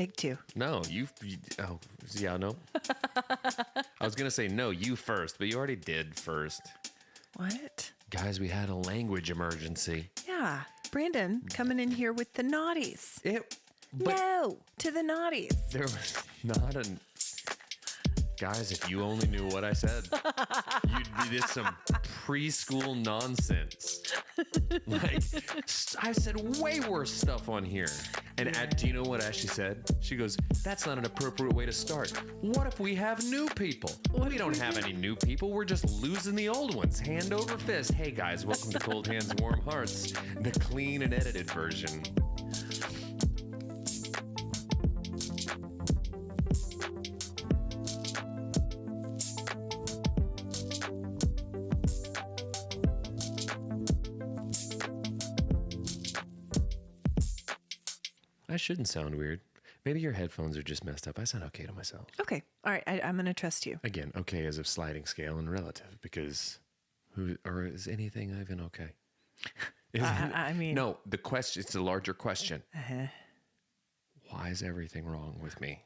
Take two. No, oh, yeah, no. I was going to say, no, you first, but you already did first. What? Guys, we had a language emergency. Yeah. Brandon coming in here with the naughties. No, to the naughties. There was not a... Guys, if you only knew what I said, you'd be this some preschool nonsense. Like, I said way worse stuff on here. And do you know what Ashley said? She goes, that's not an appropriate way to start. What if we have new people? We don't have any new people. We're just losing the old ones. Hand over fist. Hey, guys, welcome to Cold Hands, Warm Hearts, the clean and edited version. I shouldn't sound weird. Maybe your headphones are just messed up. I sound okay to myself. Okay. All right. I'm going to trust you. Again, okay is a sliding scale and relative because is anything even okay? I mean... No, the question, it's a larger question. Why is everything wrong with me?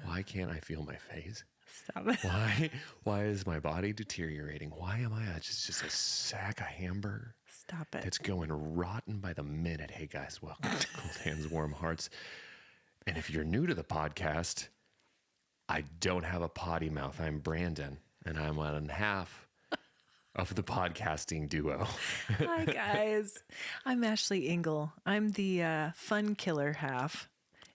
Why can't I feel my face? Stop it. Why is my body deteriorating? Why am I just a sack of hamburger? Stop it. It's going rotten by the minute. Hey guys, welcome to Cold Hands, Warm Hearts. And if you're new to the podcast, I don't have a potty mouth. I'm Brandon, and I'm one half of the podcasting duo. Hi guys. I'm Ashley Engle. I'm the fun killer half.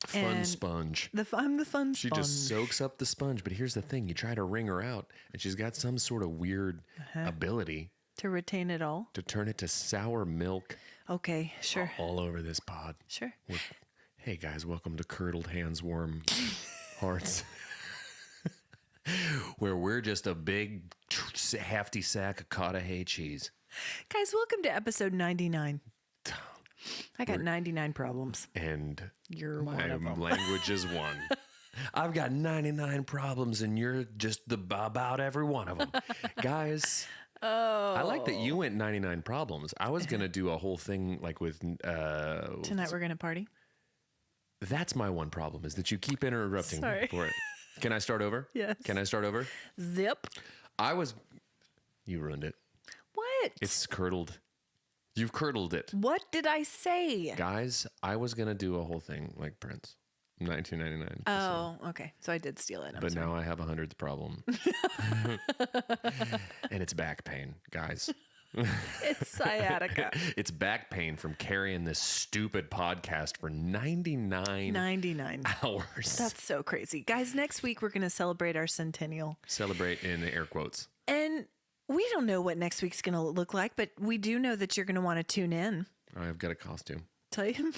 Fun sponge. I'm the fun She sponge. just soaks up the sponge. But here's the thing. You try to wring her out, and she's got some sort of weird ability. To retain it all? To turn it to sour milk. Okay, sure. All over this pod. Sure. Hey guys, welcome to Curdled Hands, Warm Hearts. Where we're just a big hefty sack of cotta hay cheese. Guys, welcome to episode 99. I got 99 problems. And you're one of them. My language is one. I've got 99 problems and you're just about every one of them. Guys, I like that you went 99 problems. I was going to do a whole thing like with... Tonight we're going to party? That's my one problem is that you keep interrupting for it. Can I start over? Yes. Can I start over? Zip. You ruined it. What? It's curdled. You've curdled it. What did I say? Guys, I was going to do a whole thing like Prince. 1999. Oh, okay. So I did steal it. But now I have a 100th problem. And it's back pain, guys. It's sciatica. It's back pain from carrying this stupid podcast for 99 hours. That's so crazy. Guys, next week we're going to celebrate our centennial. Celebrate in air quotes. And we don't know what next week's going to look like, but we do know that you're going to want to tune in. I've got a costume. Tell you.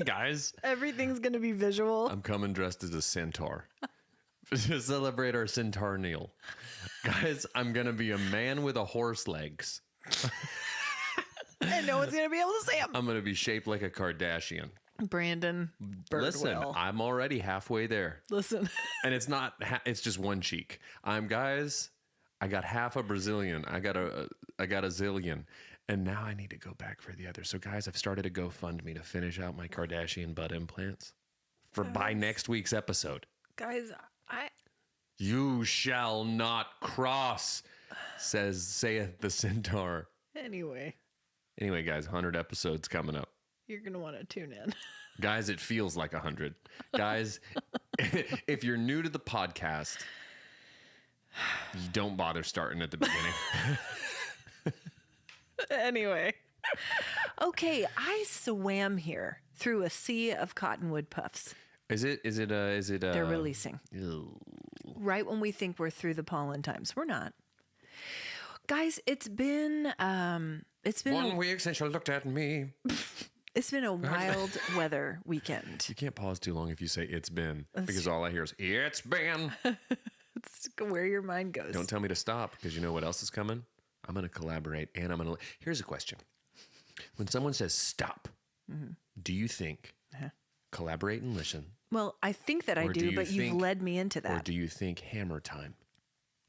Guys. Everything's going to be visual. I'm coming dressed as a centaur. To celebrate our centennial. Guys, I'm going to be a man with a horse legs. And no one's going to be able to see him. I'm going to be shaped like a Kardashian. Brandon Birdwell. Listen, I'm already halfway there. Listen. And it's not, it's just one cheek. I got half a Brazilian. I got a zillion. And now I need to go back for the other. So guys, I've started a GoFundMe to finish out my Kardashian butt implants by next week's episode. Guys, You shall not cross, saith the centaur. Anyway, guys, 100 episodes coming up. You're going to want to tune in. Guys, it feels like 100. Guys, if you're new to the podcast, you don't bother starting at the beginning. Anyway. Okay, I swam here through a sea of cottonwood puffs. Is it They're releasing. Ew. Right when we think we're through the pollen times. We're not. Guys, it's been 1 week since you looked at me. It's been a wild weather weekend. You can't pause too long if you say it's been, because all I hear is it's been. It's where your mind goes. Don't tell me to stop, because you know what else is coming? I'm going to collaborate, and I'm going to... Here's a question. When someone says stop, do you think collaborate and listen? Well, I think that I do, but you've led me into that. Or do you think hammer time?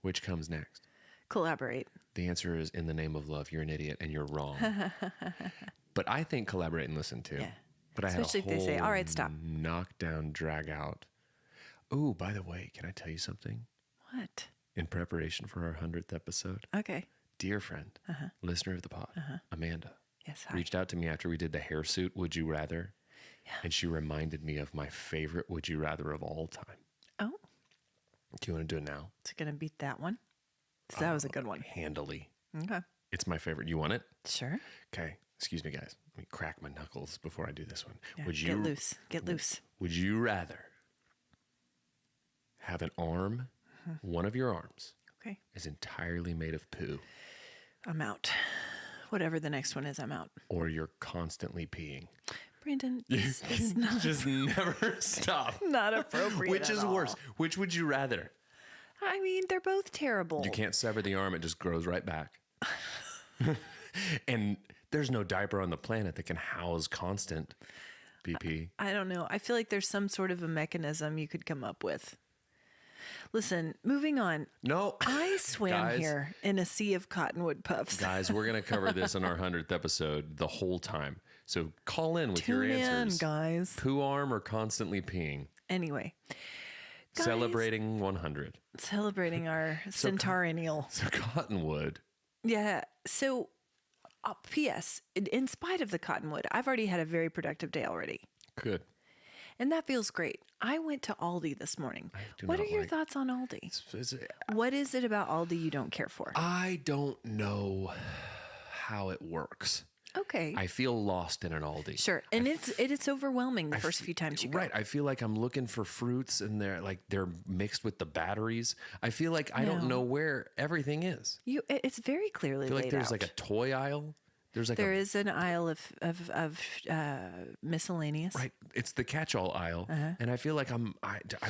Which comes next? Collaborate. The answer is in the name of love. You're an idiot, and you're wrong. But I think collaborate and listen, too. Yeah. But I had a Especially if they say, whole all right, stop. knockdown, drag out. Oh, by the way, can I tell you something? What? In preparation for our 100th episode, Okay. dear friend, listener of the pod, Amanda, Yes, hi. reached out to me after we did the hairsuit Would You Rather, and she reminded me of my favorite Would You Rather of all time. Oh, Do you want to do it now? it's going to beat that one. 'Cause that was a good one. Handily. Okay. It's my favorite. You want it? Sure. Okay. Excuse me, guys. Let me crack my knuckles before I do this one. Yeah, Would get you loose. Get loose. Would you rather have an arm, one of your arms, Okay. is entirely made of poo, I'm out. Whatever the next one is, I'm out. or you're constantly peeing? Brandon, this is not, Just never stop. not appropriate. Which at is all. worse? Which would you rather? I mean, they're both terrible. You can't sever the arm, it just grows right back. And there's no diaper on the planet that can house constant PP. I don't know. I feel like there's some sort of a mechanism you could come up with. Listen, moving on. No. I swam Guys. here in a sea of cottonwood puffs. Guys, we're going to cover this in our 100th episode the whole time. So call in with your Tune in, answers. guys. Poo arm or constantly peeing? Anyway, guys, Celebrating 100. celebrating our centennial. So Cottonwood. Yeah. So, P.S. In spite of the cottonwood, I've already had a very productive day already. Good. And that feels great. I went to Aldi this morning. do What are not your like- thoughts on Aldi? What is it about Aldi you don't care for? I don't know how it works. Okay. I feel lost in an Aldi. Sure. And it's overwhelming the first few times you go. Right. I feel like I'm looking for fruits and they're mixed with the batteries. I feel like I don't No. know where everything is. It's very clearly I feel laid like there's out. like a toy aisle. There's like There is an aisle of miscellaneous. right. It's the catch-all aisle, and I feel like I'm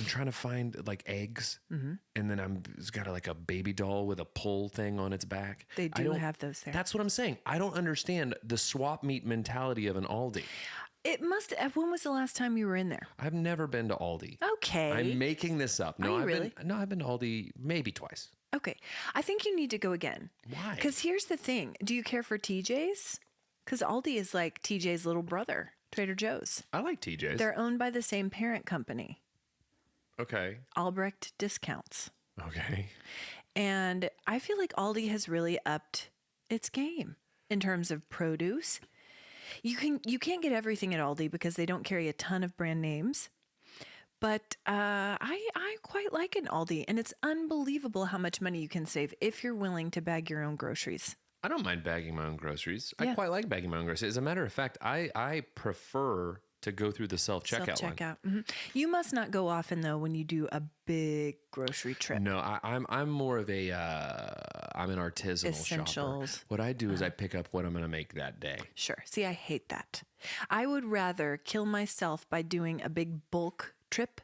trying to find like eggs, and then it's got like a baby doll with a pull thing on its back. They I do don't- have those there. That's what I'm saying. I don't understand the swap meet mentality of an Aldi. It must. When was the last time you were in there? I've never been to Aldi. Okay. I'm making this up. No, you I've really? I've been to Aldi maybe twice. Okay. I think you need to go again. Why? Because here's the thing. Do you care for TJ's? Because Aldi is like TJ's little brother, Trader Joe's. I like TJ's. They're owned by the same parent company, Okay. Albrecht Discounts. Okay. And I feel like Aldi has really upped its game in terms of produce. You can't get everything at Aldi because they don't carry a ton of brand names. But I quite like an Aldi, and it's unbelievable how much money you can save if you're willing to bag your own groceries. I don't mind bagging my own groceries. Yeah. I quite like bagging my own groceries. As a matter of fact, I prefer to go through the self-checkout one. Self-checkout. You must not go often though when you do a big grocery trip. No, I'm more of a I'm an artisanal Essentials. shopper. What I do is I pick up what I'm going to make that day. Sure. See, I hate that. I would rather kill myself by doing a big bulk trip,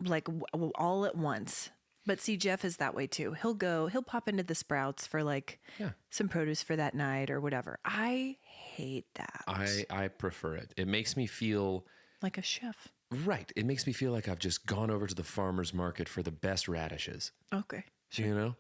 like all at once. But see, Jeff is that way too. He'll pop into the Sprouts for like some produce for that night or whatever. I hate that. I prefer it. It makes me feel like a chef. right. It makes me feel like I've just gone over to the farmer's market for the best radishes. Okay. You know?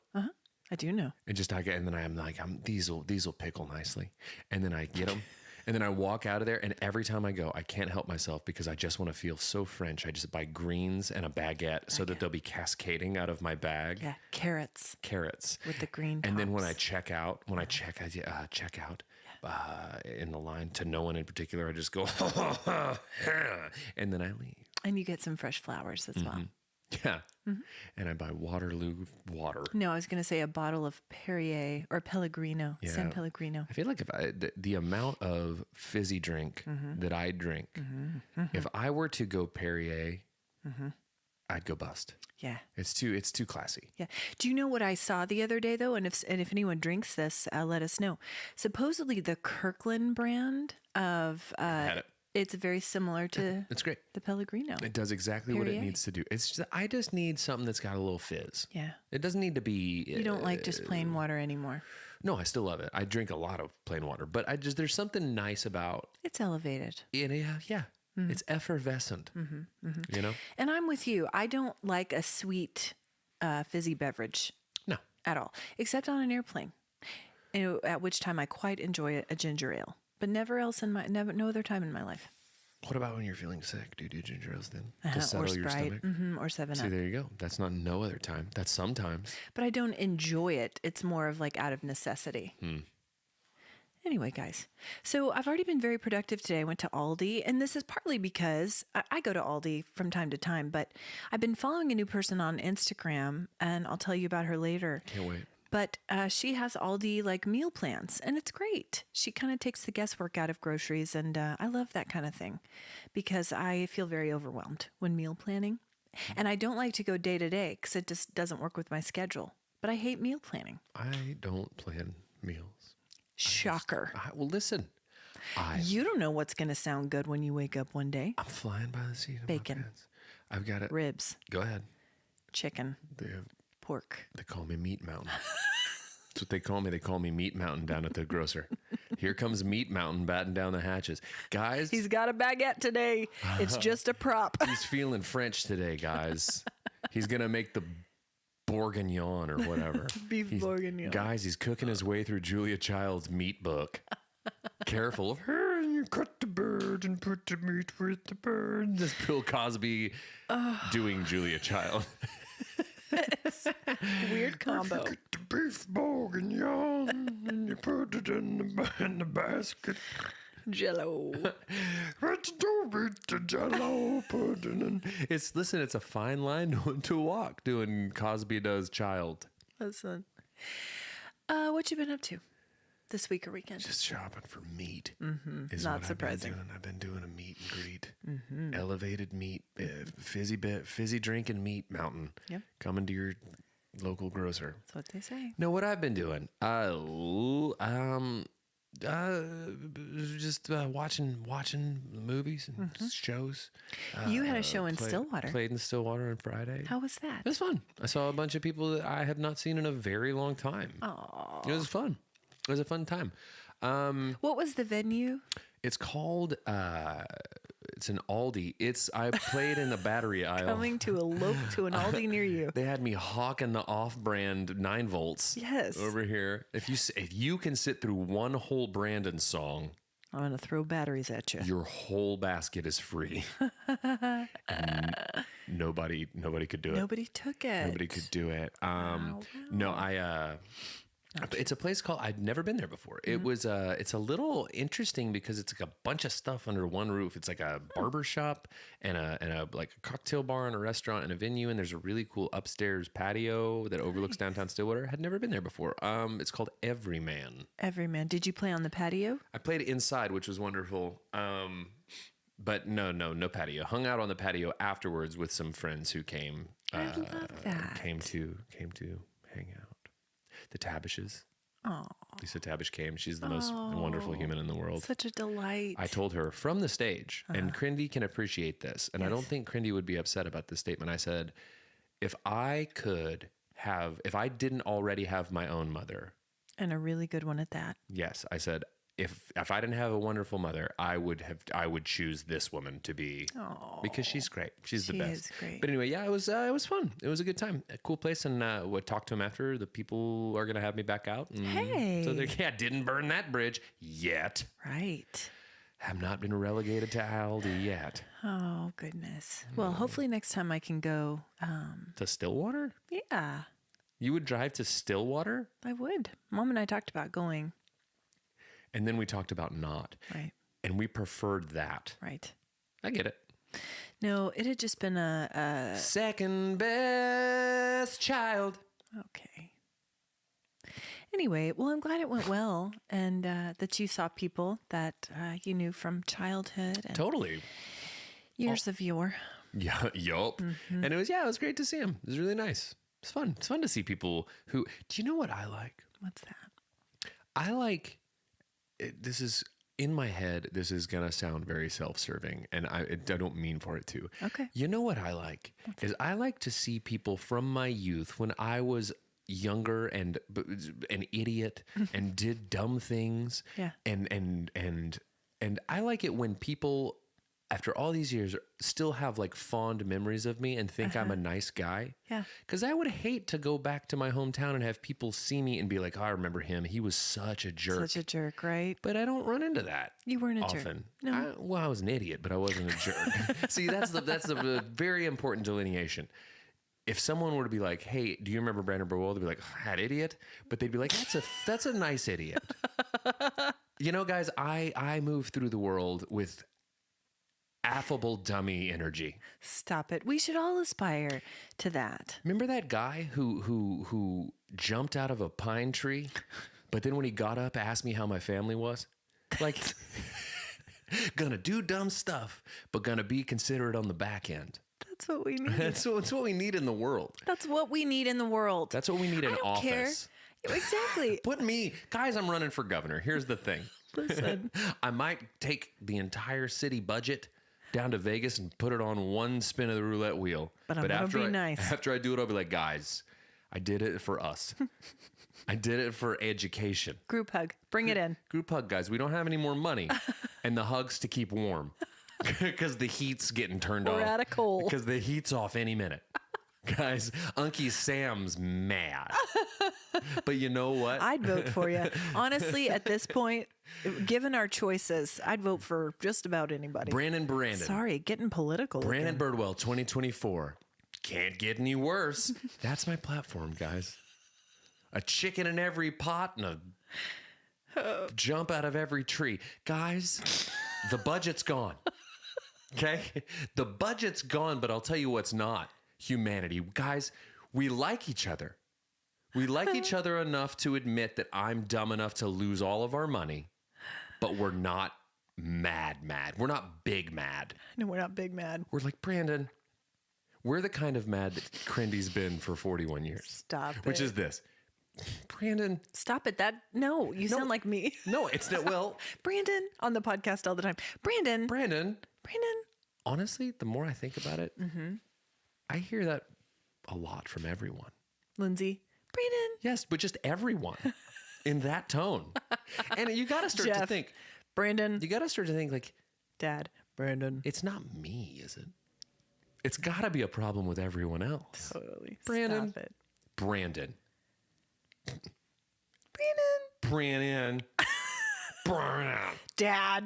I do know. And just and then I'm like, these will pickle nicely, and then I get them, and then I walk out of there, and every time I go, I can't help myself because I just want to feel so French. I just buy greens and a baguette so that they'll be cascading out of my bag. Yeah, carrots Carrots with the green and then when tops. I check out, check out in the line to no one in particular, I just go, and then I leave. And you get some fresh flowers as well. Yeah, and I buy Waterloo water. No, I was going to say a bottle of Perrier or Pellegrino, San Pellegrino. I feel like if the amount of fizzy drink that I drink, if I were to go Perrier, I'd go bust. Yeah. It's too classy. Yeah. Do you know what I saw the other day though? And if anyone drinks this, let us know. Supposedly the Kirkland brand of Had it. it's very similar to It's great. the Pellegrino. It does exactly what it Perrier. needs to do. It's just, I just need something that's got a little fizz. Yeah. It doesn't need to be. You don't like just plain water anymore. No, I still love it. I drink a lot of plain water, but there's something nice about It's elevated. it. Yeah. It's effervescent. You know? And I'm with you. I don't like a sweet fizzy beverage No. at all, except on an airplane. At which time I quite enjoy a ginger ale. but never else in my no other time in my life. What about when you're feeling sick? Do you do ginger ales then Uh-huh, to or settle your Sprite, stomach? or 7 See, Up. there you go. That's not no other time. That's sometimes. But I don't enjoy it. It's more of like out of necessity. Anyway, guys, so I've already been very productive today. I went to Aldi, and this is partly because I go to Aldi from time to time, but I've been following a new person on Instagram, and I'll tell you about her later. Can't wait. But she has Aldi like meal plans, and it's great. She kind of takes the guesswork out of groceries, and I love that kind of thing because I feel very overwhelmed when meal planning. And I don't like to go day to day because it just doesn't work with my schedule. But I hate meal planning. I don't plan meals. Shocker. Well, listen. You don't know what's going to sound good when you wake up one day. I'm flying by the seat of Bacon. my pants. I've got it. Ribs, Go ahead. chicken, pork. They call me Meat Mountain. That's what they call me. They call me Meat Mountain down at the grocer. Here comes Meat Mountain batting down the hatches. Guys, He's got a baguette today. It's just a prop. he's feeling French today, guys. He's going to make the bourguignon or whatever. Beef bourguignon. Guys, he's cooking his way through Julia Child's meat book. Careful. You cut the bird and put the meat with the bird. This Bill Cosby doing Julia Child. Weird combo. Get the beef bourguignon and you put it in the basket. Jello. Let's do it to Jello pudding. Listen, it's a fine line to walk doing Cosby Does Child. Listen. What you been up to this week or weekend? Just shopping for meat. Is Not what surprising. I've been doing a meet and greet. Elevated meat, fizzy drinking meat mountain. Yep. Coming to your local grocer. That's what they say. No, what I've been doing, just watching movies and shows. You had a show in Stillwater. Played in Stillwater on Friday. How was that? It was fun. I saw a bunch of people that I had not seen in a very long time. Oh. It was fun. It was a fun time. What was the venue? It's called, it's an Aldi. I played in the battery aisle. Coming to an Aldi near you. They had me hawking the off-brand 9 volts. Yes. Over here. If you can sit through one whole Brandon song, I'm going to throw batteries at you. your whole basket is free. And nobody could do it. Nobody took it. Nobody could do it. No, it's a place called, I'd never been there before. It was, it's a little interesting because it's like a bunch of stuff under one roof. It's like a barber shop and a like a cocktail bar and a restaurant and a venue. And there's a really cool upstairs patio that overlooks downtown Stillwater. Had never been there before. It's called Everyman. Everyman. Did you play on the patio? I played inside, which was wonderful. But no patio. Hung out on the patio afterwards with some friends who came. I love that. Came to hang out. The Tabishes. Oh, Lisa Tabish came. She's the most wonderful human in the world. such a delight. I told her from the stage, and Crindy can appreciate this, and I don't think Crindy would be upset about this statement. I said, if I didn't already have my own mother, And a really good one at that. yes, I said, if I didn't have a wonderful mother, I would choose this woman to be because she's great. She's the She best. is great. But anyway, yeah, it was fun. It was a good time. A cool place, and we'll talk to him after. The people are gonna have me back out. And Hey. so didn't burn that bridge yet. Right. Have not been relegated to Aldi yet. Oh, goodness. Well, hopefully next time I can go. To Stillwater? Yeah, You would drive to Stillwater? I would. Mom and I talked about going. And then we talked about not. Right. And we preferred that. Right. I get it. No, it had just been a Second best child. okay. Anyway, well, I'm glad it went well and that you saw people that you knew from childhood and Totally. years of yore. Yeah, yup. And it was great to see him. It was really nice. It's fun. It's fun to see people who, do you know what I like? What's that? I like, this is, in my head, this is going to sound very self-serving, and I don't mean for it to. Okay. You know what I like? Is I like to see people from my youth when I was younger and an idiot and did dumb things. Yeah. And I like it when people after all these years, still have like fond memories of me and think I'm a nice guy. Yeah. Because I would hate to go back to my hometown and have people see me and be like, oh, I remember him. He was such a jerk. Such a jerk, right? But I don't run into that. You weren't a often. jerk. No. I was an idiot, but I wasn't a jerk. See, that's the very important delineation. If someone were to be like, hey, do you remember Brandon Birdwell? They'd be like, that idiot. But they'd be like, that's a nice idiot. You know, guys, I move through the world with affable dummy energy. Stop it. We should all aspire to that. Remember that guy who jumped out of a pine tree, but then when he got up, asked me how my family was? Like, gonna do dumb stuff, but gonna be considerate on the back end. That's what we need. That's what we need in the world. That's what we need in the world. That's what we need in I don't office. Care. Exactly. Put me, guys, I'm running for governor. Here's the thing. Listen. I might take the entire city budget down to Vegas and put it on one spin of the roulette wheel. But I'm going to be nice. After I do it, I'll be like, guys, I did it for us. I did it for education. Group hug. Bring it in. Group hug, guys. We don't have any more money. And the hugs to keep warm. Because the heat's getting turned off. We're out of coal. Because the heat's off any minute. Guys, Unky Sam's mad. But you know what? I'd vote for you. Honestly, at this point, given our choices, I'd vote for just about anybody. Brandon. Sorry, getting political. Brandon again. Birdwell, 2024. Can't get any worse. That's my platform, guys. A chicken in every pot and a jump out of every tree. Guys, the budget's gone. Okay? The budget's gone, but I'll tell you what's not. Humanity. Guys, we like each other. We like each other enough to admit that I'm dumb enough to lose all of our money, but we're not mad. We're not big mad. No, we're not big mad. We're like, Brandon, we're the kind of mad that Crendy's been for 41 years. Stop it. Which is this. Brandon. Stop it. You sound like me. No, it's not. Well, Brandon on the podcast all the time. Brandon. Honestly, the more I think about it, I hear that a lot from everyone. Lindsay. Brandon. Yes, but just everyone in that tone. And you got to start to think. Brandon. You got to start to think like, Dad. Brandon. It's not me, is it? It's got to be a problem with everyone else. Totally. Brandon. Stop it. Brandon. Brandon. Dad.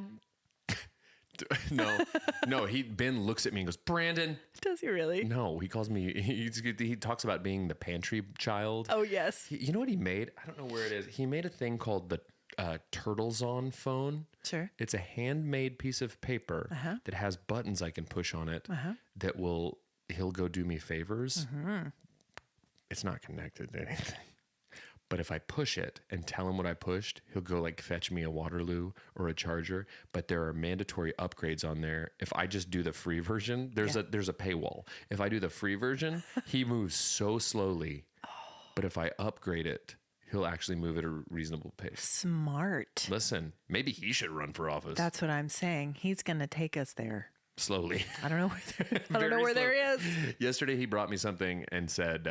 No. Ben looks at me and goes, Brandon. Does he really? No, he calls me, he talks about being the pantry child. Oh, yes. You know what he made? I don't know where it is. He made a thing called the Turtles On phone. Sure. It's a handmade piece of paper that has buttons I can push on it that he'll go do me favors. It's not connected to anything. But if I push it and tell him what I pushed, he'll go like fetch me a Waterloo or a charger. But there are mandatory upgrades on there. If I just do the free version, there's a paywall. If I do the free version, he moves so slowly. But if I upgrade it, he'll actually move at a reasonable pace. Smart. Listen, maybe he should run for office. That's what I'm saying. He's going to take us there. Slowly. I don't know where there is. Yesterday, he brought me something and said,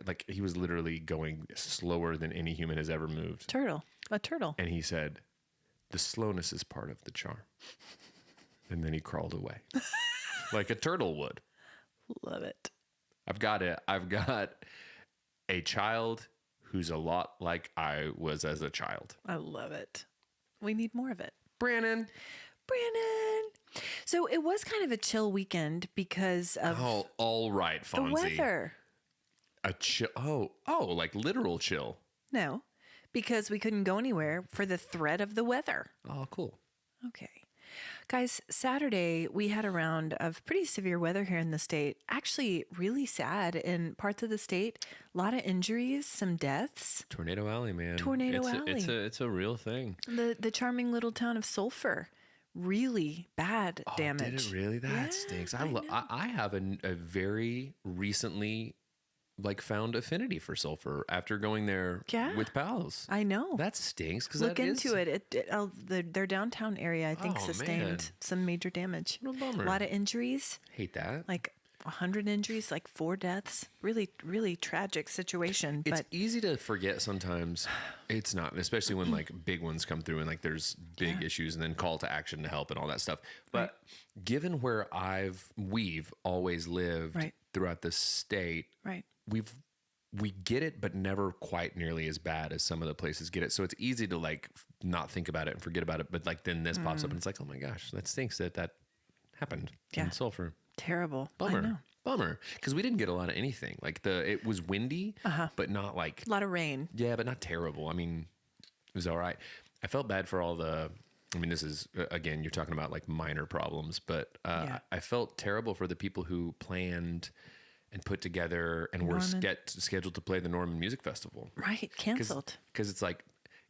like, he was literally going slower than any human has ever moved. A turtle. And he said, the slowness is part of the charm. And then he crawled away like a turtle would. Love it. I've got a child who's a lot like I was as a child. I love it. We need more of it. Brandon. So it was kind of a chill weekend because of all right, Fonzie. the weather. A chill. Like literal chill. No, because we couldn't go anywhere for the threat of the weather. Oh, cool. Okay. Guys, Saturday we had a round of pretty severe weather here in the state. Actually, really sad in parts of the state. A lot of injuries, some deaths. Tornado Alley, man. Tornado Alley. It's a real thing. The charming little town of Sulphur. Really bad damage. Did it really? That stinks. I have a very recently found affinity for Sulphur after going there with pals. I know. That stinks because look into it. Their downtown area, I think, sustained some major damage. What a bummer. A lot of injuries. Hate that. Like 100 injuries, like 4 deaths. Really, really tragic situation. It's But easy to forget sometimes. It's not, especially when like big ones come through and like there's big issues and then call to action to help and all that stuff. But given where we've always lived Right. throughout the state, right. we get it, but never quite nearly as bad as some of the places get it. So it's easy to like not think about it and forget about it. But like then this pops up and it's like, oh my gosh, that stinks that happened in Sulphur. Terrible. Bummer. I know. Bummer. Because we didn't get a lot of anything. Like it was windy, but not like, A lot of rain. yeah, but not terrible. I mean, it was all right. I felt bad for all this is, again, you're talking about like minor problems, but I felt terrible for the people who planned and put together and were scheduled to play the Norman Music Festival. Right. Canceled. Because it's like,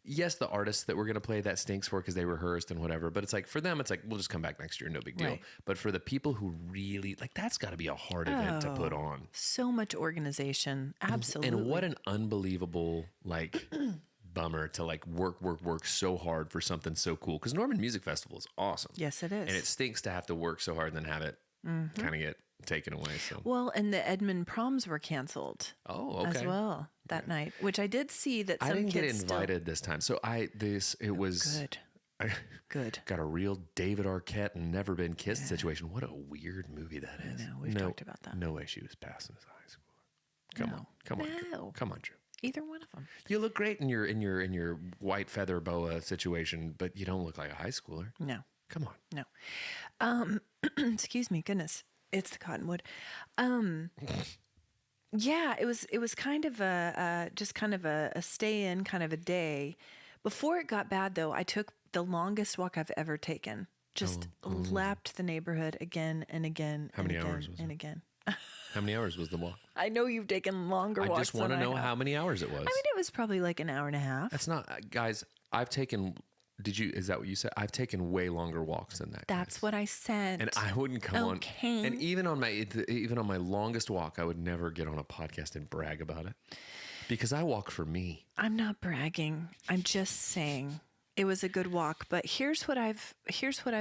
yes, the artists that we're going to play, that stinks for because they rehearsed and whatever. But it's like, for them, it's like, we'll just come back next year. No big deal. Right. But for the people who really, like, that's got to be a hard event to put on. So much organization. Absolutely. And what an unbelievable, like, bummer to, like, work so hard for something so cool. Because Norman Music Festival is awesome. Yes, it is. And it stinks to have to work so hard and then have it kind of get taken away. So Well, and the Edmond proms were canceled. Oh, okay. As well that night, which I did see that some I didn't get kids invited this time. So it was good. I Good. got a real David Arquette and Never Been Kissed situation. What a weird movie that is. I know. We've talked about that. No way she was passing as a high schooler. Come on, No. come on, Drew. Either one of them. You look great in your white feather boa situation, but you don't look like a high schooler. No. Come on. No. Excuse me. Goodness. It's the cottonwood. Yeah, it was kind of a stay in kind of a day. Before it got bad though, I took the longest walk I've ever taken. Just lapped the neighborhood again and again. How many hours was it? Again. How many hours was the walk? I know you've taken longer walks. I just want to know how many hours it was. I mean, it was probably like an hour and a half. That's not, guys. I've taken. Is that what you said? I've taken way longer walks than that. That's guys. what I said. And I wouldn't come on. Okay. And even on my longest walk, I would never get on a podcast and brag about it because I walk for me. I'm not bragging. I'm just saying it was a good walk. But here's what I've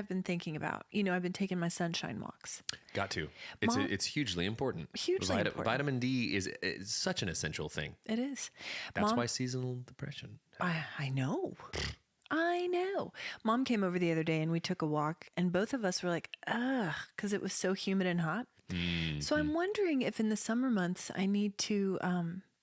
been thinking about. You know, I've been taking my sunshine walks. Got to. It's hugely important. Hugely important. Vitamin D is such an essential thing. It is. That's why seasonal depression. I know. I know. Mom came over the other day and we took a walk and both of us were like, ugh, because it was so humid and hot. Mm-hmm. So I'm wondering if in the summer months I need to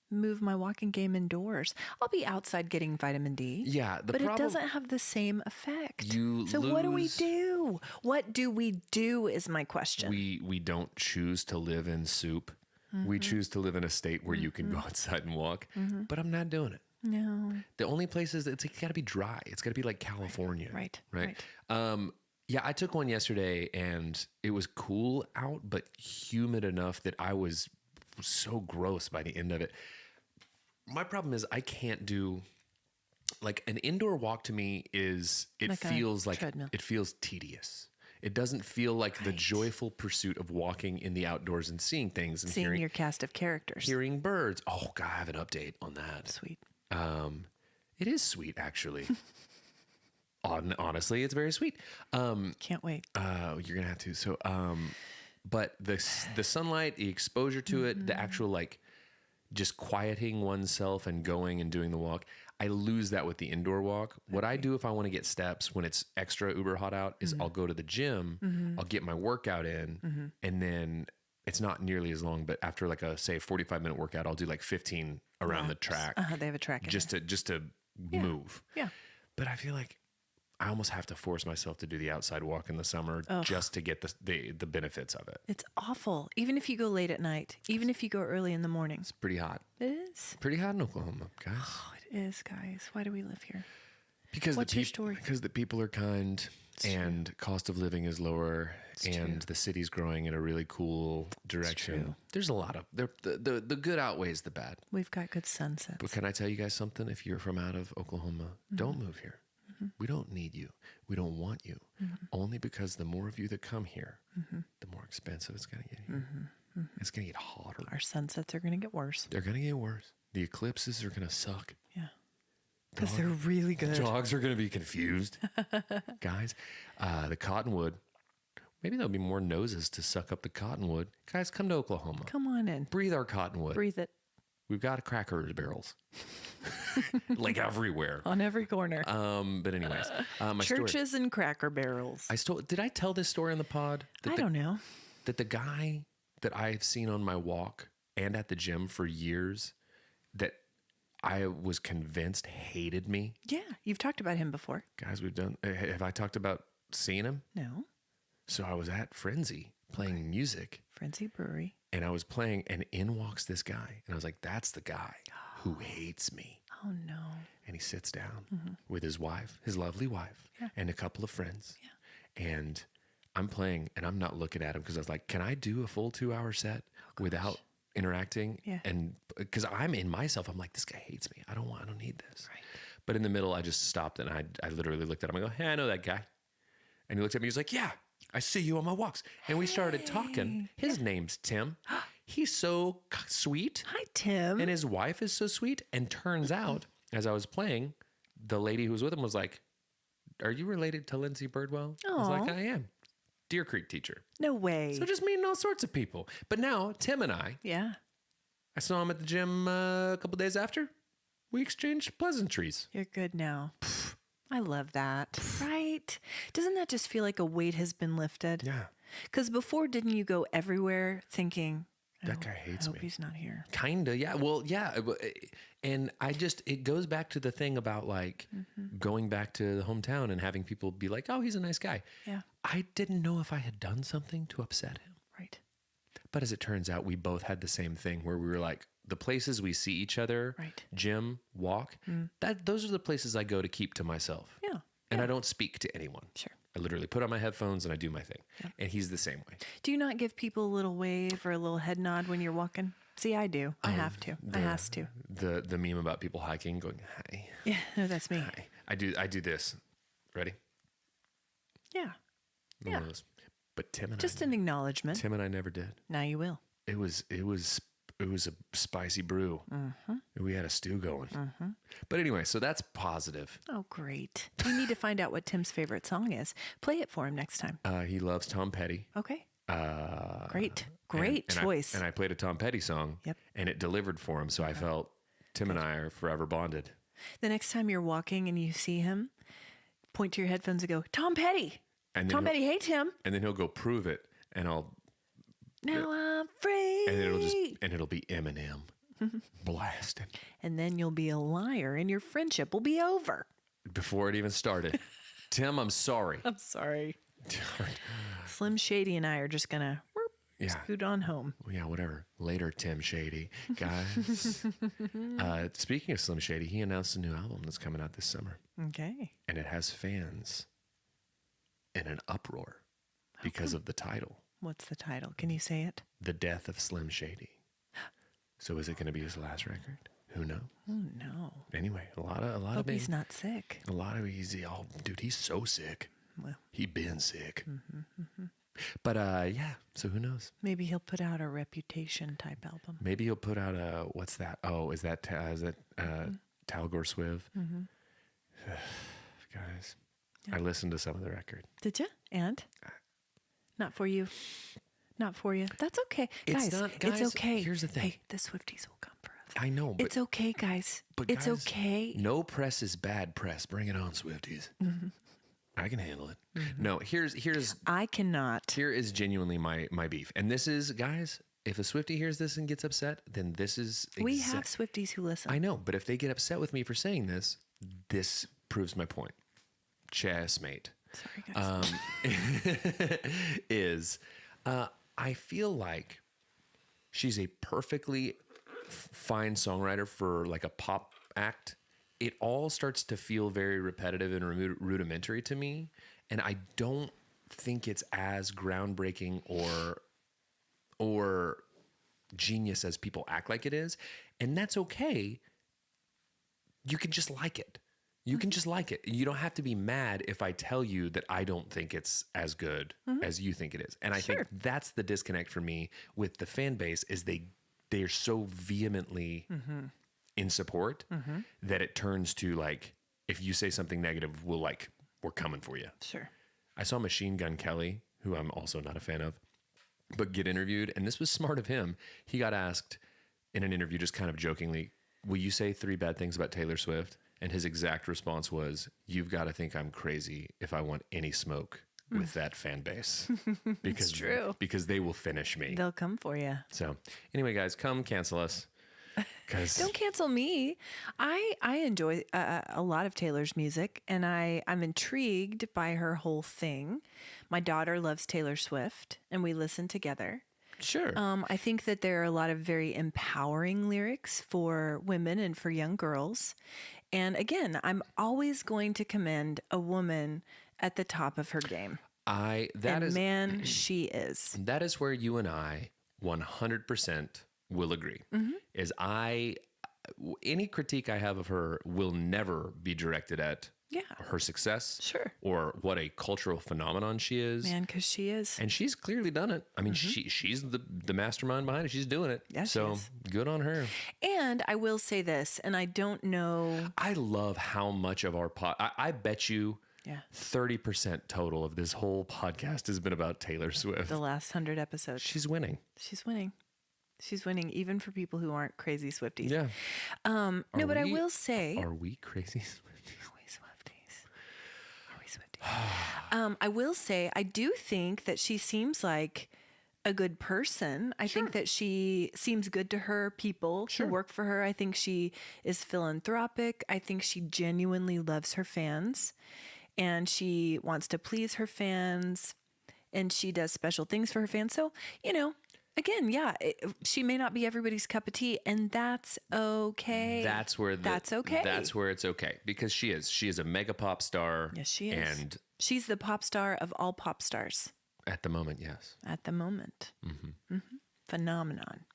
move my walking game indoors. I'll be outside getting vitamin D. Yeah. But it doesn't have the same effect. So what do we do? What do we do is my question. We don't choose to live in soup. Mm-hmm. We choose to live in a state where you can go outside and walk. Mm-hmm. But I'm not doing it. No. The only places it's got to be dry. It's got to be like California. Right. Yeah, I took one yesterday and it was cool out, but humid enough that I was so gross by the end of it. My problem is I can't do like an indoor walk to me it feels tedious. It doesn't feel like the joyful pursuit of walking in the outdoors and seeing things and seeing your cast of characters. Hearing birds. Oh, God, I have an update on that. Sweet. It is sweet, actually. Honestly, it's very sweet. Can't wait. You're gonna have to. So, but the sunlight, the exposure to it, the actual like just quieting oneself and going and doing the walk. I lose that with the indoor walk. What I do if I want to get steps when it's extra uber hot out is I'll go to the gym, I'll get my workout in, and then it's not nearly as long, but after like a, say, 45-minute workout, I'll do like 15 around the track. They have a track in just to move. Yeah. But I feel like I almost have to force myself to do the outside walk in the summer just to get the benefits of it. It's awful. Even if you go late at night, even if you go early in the morning. It's pretty hot. It is. Pretty hot in Oklahoma, guys. Oh, it is, guys. Why do we live here? Because What's your story? Because the people are kind and cost of living is lower and the city's growing in a really cool direction. There's a lot of the good outweighs the bad. We've got good sunsets. But can I tell you guys something? If you're from out of Oklahoma, don't move here. We don't need you. We don't want you. Only because the more of you that come here, the more expensive it's going to get here. It's going to get hotter. Our sunsets are going to get worse. They're going to get worse. The eclipses are going to suck. Yeah. Because they're really good. Dogs are going to be confused. Guys, the cottonwood, Maybe there'll be more noses to suck up the cottonwood. Guys, come to Oklahoma. Come on in. Breathe our cottonwood. Breathe it. We've got Crackers barrels. Like everywhere. On every corner. But anyways, my Churches story. and Cracker Barrels. Did I tell this story on the pod? I don't know. That the guy that I've seen on my walk and at the gym for years that I was convinced hated me. Yeah, you've talked about him before. Guys, have I talked about seeing him? No. So I was at Frenzy playing music. Frenzy Brewery. And I was playing, and in walks this guy. And I was like, that's the guy who hates me. Oh, no. And he sits down with his wife, his lovely wife, and a couple of friends. Yeah. And I'm playing, and I'm not looking at him because I was like, can I do a full 2-hour set without interacting? Yeah. And because I'm in myself, I'm like, this guy hates me. I don't need this. Right. But in the middle, I just stopped, and I literally looked at him. I go, hey, I know that guy. And he looked at me. He was like, yeah, I see you on my walks. And we started talking. His name's Tim. He's so sweet. Hi, Tim. And his wife is so sweet. And turns out, as I was playing, the lady who was with him was like, are you related to Lindsay Birdwell? I was like, I am. Deer Creek teacher. No way. So just meeting all sorts of people. But now, Tim and I saw him at the gym a couple days after. We exchanged pleasantries. You're good now. I love that. Right? Doesn't that just feel like a weight has been lifted? Yeah. Because before, didn't you go everywhere thinking, that guy hates I me. hope he's not here. Kinda, yeah. Well, yeah. And it goes back to the thing about like going back to the hometown and having people be like, oh, he's a nice guy. Yeah. I didn't know if I had done something to upset him. Right. But as it turns out, we both had the same thing where we were like, the places we see each other, gym, walk, those are the places I go to keep to myself. Yeah. And I don't speak to anyone. Sure. I literally put on my headphones and I do my thing. Yep. And he's the same way. Do you not give people a little wave or a little head nod when you're walking? See, I do. I have to. I has to. The meme about people hiking going, hi. Yeah, no, that's me. Hi. I do this. Ready? Yeah. Yeah. But Tim and just an acknowledgement. Tim and I never did. Now you will. It was a spicy brew. We had a stew going. But anyway, so that's positive. Oh, great. You need to find out what Tim's favorite song is. Play it for him next time. He loves Tom Petty. Okay. Great choice. I played a Tom Petty song. Yep. And it delivered for him. So I felt Tim and I are forever bonded. The next time you're walking and you see him, point to your headphones and go, Tom Petty. And Tom Petty hates him. And then he'll go prove it. And I'll... Now I'm free. And it'll be Eminem blasting. And then you'll be a liar and your friendship will be over. Before it even started. Tim, I'm sorry. I'm sorry. Slim Shady and I are just going to scoot on home. Yeah, whatever. Later, Tim Shady. Guys, speaking of Slim Shady, he announced a new album that's coming out this summer. Okay. And it has fans in an uproar because of the title. What's the title? Can you say it? The Death of Slim Shady. So is it going to be his last record? Who knows? Oh, no. Anyway, a lot Hope of he's not sick. A lot of dude, he's so sick. Well, he been sick. But yeah, so who knows? Maybe he'll put out a Reputation type album. Maybe he'll put out a what's that? Oh, is that Talgor Swiv? Guys, I listened to some of the record. Did you? And not for you. Not for you. That's okay. Guys, it's okay. Here's the thing. Hey, the Swifties will come for us. I know. But, it's okay, guys. But it's guys, okay. No press is bad press. Bring it on, Swifties. I can handle it. No, here's I cannot. Here is genuinely my beef. And this is, guys, if a Swiftie hears this and gets upset, then this is... We have Swifties who listen. I know, but if they get upset with me for saying this, this proves my point. Chessmate. Sorry, guys. I feel like she's a perfectly fine songwriter for like a pop act. It all starts to feel very repetitive and rudimentary to me. And I don't think it's as groundbreaking or genius as people act like it is. And that's okay. You can just like it. You can just like it. You don't have to be mad if I tell you that I don't think it's as good as you think it is. And I think that's the disconnect for me with the fan base is they're so vehemently in support that it turns to like, if you say something negative, we're coming for you. Sure. I saw Machine Gun Kelly who I'm also not a fan of, but get interviewed. And this was smart of him. He got asked in an interview, just kind of jokingly, will you say 3 bad things about Taylor Swift? And his exact response was, you've got to think I'm crazy if I want any smoke with that fan base. Because, It's true. because they will finish me. They'll come for you. So anyway, guys, come cancel us. Don't cancel me. I enjoy a lot of Taylor's music, and I'm intrigued by her whole thing. My daughter loves Taylor Swift, and we listen together. Sure. I think that there are a lot of very empowering lyrics for women and for young girls. And again, I'm always going to commend a woman at the top of her game. Man, she is. That is where you and I 100% will agree. Is any critique I have of her will never be directed at her success, Sure, or what a cultural phenomenon she is. Man, because she is. And she's clearly done it. I mean, she's the mastermind behind it. She's doing it. Yeah, she so is. good on her. And I will say this, and I don't know. I love how much of our I bet you 30% total of this whole podcast has been about Taylor Swift. The last 100 episodes. She's winning. She's winning. She's winning, even for people who aren't crazy Swifties. Yeah. No, but I will say. Are we crazy? I will say, I do think that she seems like a good person. I think that she seems good to her people who work for her. I think she is philanthropic. I think she genuinely loves her fans, and she wants to please her fans, and she does special things for her fans. So, again, she may not be everybody's cup of tea, and that's okay. That's where that's okay. That's where it's okay, because she is a mega pop star. Yes, she is. And she's the pop star of all pop stars. At the moment, yes. At the moment. Phenomenon.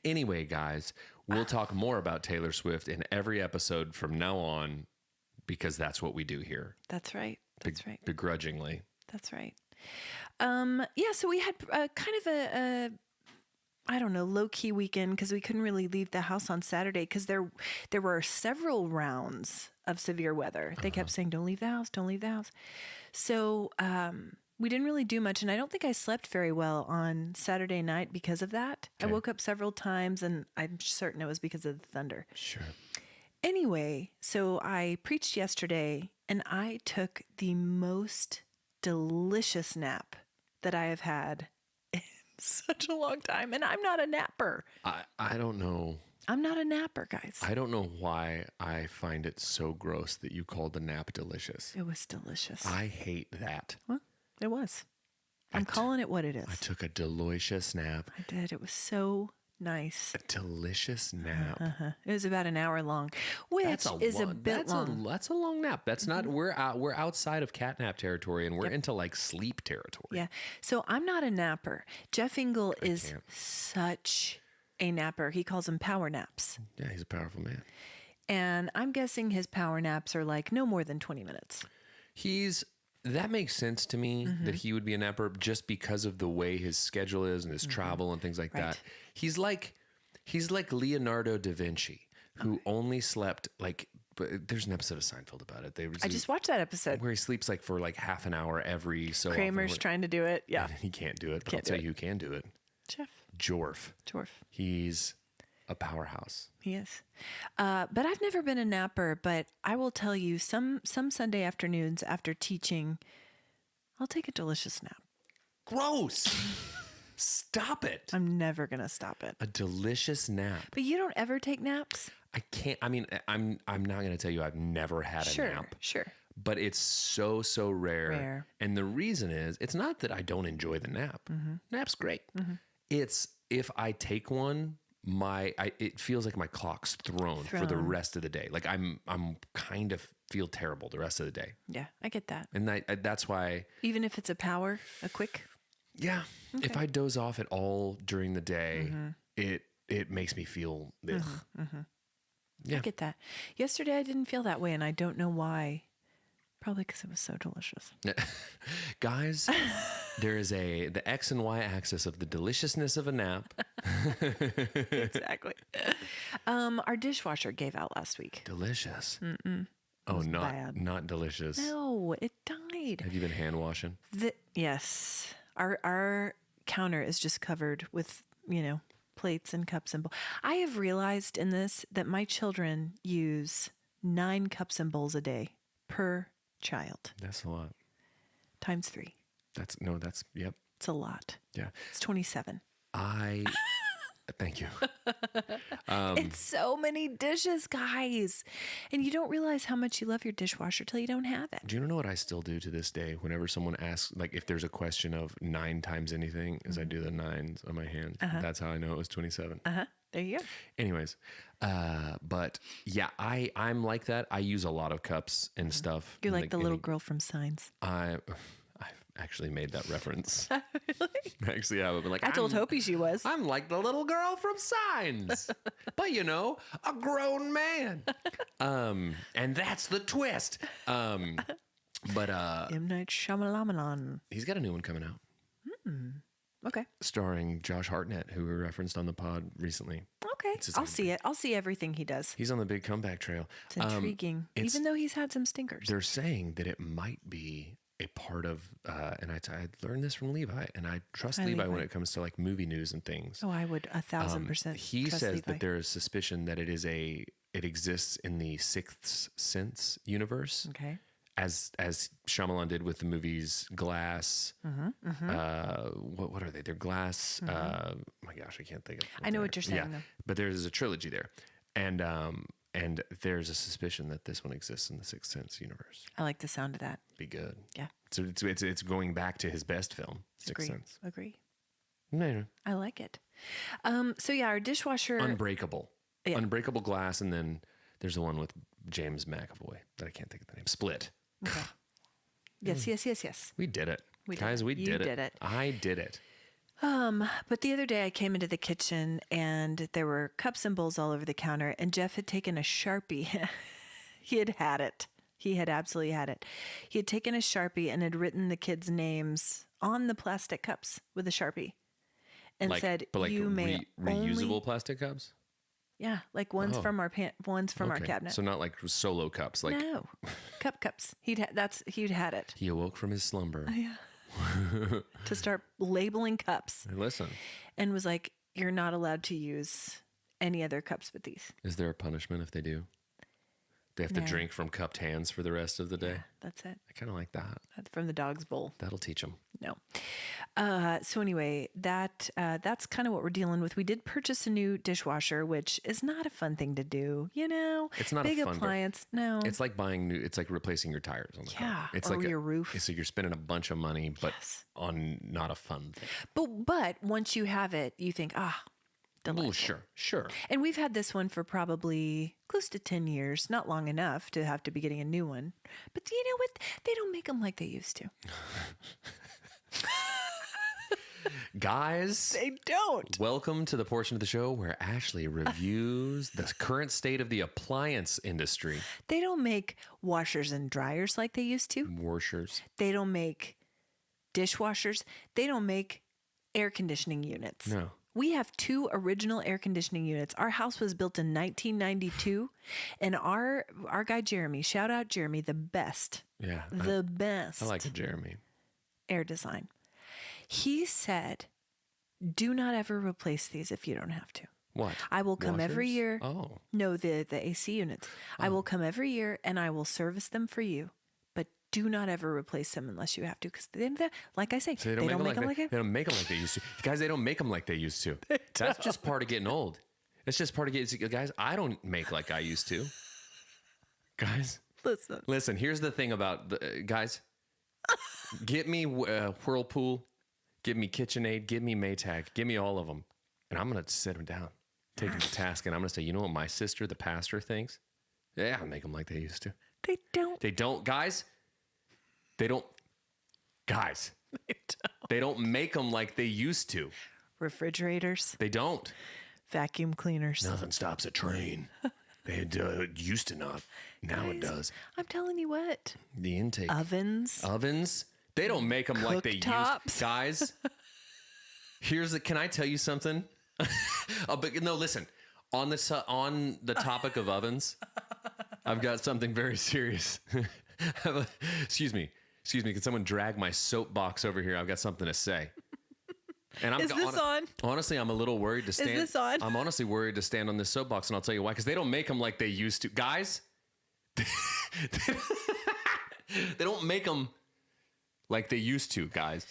Anyway, guys, we'll talk more about Taylor Swift in every episode from now on, because that's what we do here. That's right. That's right. Begrudgingly. That's right. So we had kind of a I don't know, low-key weekend, because we couldn't really leave the house on Saturday because there were several rounds of severe weather. They kept saying, don't leave the house, don't leave the house. So we didn't really do much, and I don't think I slept very well on Saturday night because of that. Okay. I woke up several times, and I'm certain it was because of the thunder. Sure. Anyway, so I preached yesterday, and I took the most delicious nap that I have had in such a long time. And I'm not a napper. I don't know. I'm not a napper, guys. I don't know why I find it so gross that you called the nap delicious. It was delicious. I hate that. Well, it was. I'm calling it what it is. I took a delicious nap. I did. It was so nice. A delicious nap. It was about an hour long, which is a bit long. That's a long nap. That's not. We're outside of cat nap territory, and we're into like sleep territory. Yeah. So I'm not a napper. Jeff Engle is such a napper. He calls them power naps. Yeah, he's a powerful man. And I'm guessing his power naps are like no more than 20 minutes. That makes sense to me that he would be a napper, just because of the way his schedule is and his travel and things like that. He's like Leonardo da Vinci, who only slept but there's an episode of Seinfeld about it. I just watched that episode where he sleeps like for like half an hour every so Kramer's often. trying to do it. Yeah. He can't do it, but I'll tell you who can do it. Jeff. Jorf. He's a powerhouse. He is. But I've never been a napper, but I will tell you, some Sunday afternoons after teaching, I'll take a delicious nap. Gross. Stop it. I'm never going to stop it. A delicious nap. But you don't ever take naps? I can't. I mean, I'm not going to tell you I've never had a nap. Sure. But it's so rare. And the reason is, it's not that I don't enjoy the nap. Nap's great. It's if I take one, it feels like my clock's thrown for the rest of the day. Like I'm kind of feel terrible the rest of the day. Yeah, I get that. And that's why. Even if it's a quick. Yeah. Okay. If I doze off at all during the day, it makes me feel ugh. Yeah. I get that. Yesterday I didn't feel that way, and I don't know why. Probably because it was so delicious. Guys, there is the X and Y axis of the deliciousness of a nap. Exactly. Our dishwasher gave out last week. Delicious. Oh, not delicious. No, it died. made. Have you been hand washing? Yes. Our counter is just covered with, plates and cups and bowls. I have realized in this that my children use 9 cups and bowls a day per child. That's a lot. Times 3. Yep. It's a lot. Yeah. It's 27. Thank you. It's so many dishes, guys. And you don't realize how much you love your dishwasher till you don't have it. Do you know what I still do to this day? Whenever someone asks, like if there's a question of 9 times anything, is I do the 9s on my hand. That's how I know it was 27. There you go. Anyways, but yeah, I'm like that. I use a lot of cups and stuff. You're like the little girl from Signs. I've actually made that reference. Really? Actually, I would be like, I told Hopi she was. I'm like the little girl from Signs, but a grown man. And that's the twist. But M. Night Shyamalan. he's got a new one coming out, Okay. starring Josh Hartnett, who we referenced on the pod recently. Okay. just I'll like- see it. I'll see everything he does. He's on the big comeback trail. It's intriguing. it's- Even though he's had some stinkers. They're saying that it might be a part of, and I learned this from Levi, and I trust Hi, Levi when Levi. it comes to like movie news and things. Oh, I would 1,000%. He trust says Levi. that there is suspicion that it exists in the Sixth Sense universe, Okay. as Shyamalan did with the movies Glass. What are they? They're Glass. My gosh, I can't think of. I know what you're saying, Yeah, though. but there's a trilogy there, and there's a suspicion that this one exists in the Sixth Sense universe. I like the sound of that. Be good. Yeah. So it's going back to his best film, Sixth Sense. Agree. No. I like it. So yeah, our dishwasher. Unbreakable. Yeah. Unbreakable Glass, and then there's the one with James McAvoy that I can't think of the name. Split. Okay. Yes. We did it. We did Guys, it. we You did it. did it. I did it. But the other day I came into the kitchen and there were cups and bowls all over the counter, and Jeff had taken a Sharpie. He had it. He had absolutely had it. He had taken a Sharpie and had written the kids' names on the plastic cups with a Sharpie and said, "You may reusable only-" plastic cups? Yeah, like one's Oh. from our one's from our Okay. cabinet. So not like solo cups. Like No, cups. He'd had it he awoke from his slumber. to start labeling cups, Hey, listen, and was like, "You're not allowed to use any other cups but these." is there a punishment if they do? They have No. to drink from cupped hands for the rest of the day. That's it. I kind of like that. That's from the dog's bowl. That'll teach them. No. So anyway, that's kind of what we're dealing with. We did purchase a new dishwasher, which is not a fun thing to do. It's not a big fun, appliance. No. It's like buying new. It's like replacing your tires on the car. Yeah, It's or like your roof. So you're spending a bunch of money, but Yes. on not a fun thing. But once you have it, you think, delightful. Oh, sure. And we've had this one for probably close to 10 years, not long enough to have to be getting a new one. But you know what? They don't make them like they used to. Guys, They don't. welcome to the portion of the show where Ashley reviews the current state of the appliance industry. They don't make washers and dryers like they used to. Washers. They don't make dishwashers. They don't make air conditioning units. No. We have 2 original air conditioning units. Our house was built in 1992, and our guy Jeremy, shout out Jeremy, the best, Yeah. the best I like it, Jeremy. air design. He said, "Do not ever replace these if you don't have to. What? I will come every Washers? year." Oh. No, the AC units. I will come every year and I will service them for you, but do not ever replace them unless you have to. Because like I say, So they don't make them like they don't make them like they used to. Guys, they don't make them like they used to. That's just part of getting old. It's just part of getting, guys, I don't make like I used to. Guys, listen, here's the thing about the guys. Get me Whirlpool, give me KitchenAid, give me Maytag, give me all of them. And I'm going to sit them down, take them to task. And I'm going to say, you know what my sister, the pastor, thinks? Yeah, I'll make them like they used to. They don't. They don't, guys. They don't, guys. They don't make them like they used to. Refrigerators, They don't. vacuum cleaners. Nothing stops a train. It used to not. Now it does. I'm telling you what. The intake. Ovens. They don't make them like they used. Cooktops. Guys, can I tell you something? But no, listen. On the topic of ovens, I've got something very serious. Excuse me. Excuse me, can someone drag my soapbox over here? I've got something to say. And Is this on? Honestly, I'm a little worried to stand. Is this on? I'm honestly worried to stand on this soapbox, and I'll tell you why. Because they don't make them like they used to, guys. They don't make them like they used to, guys.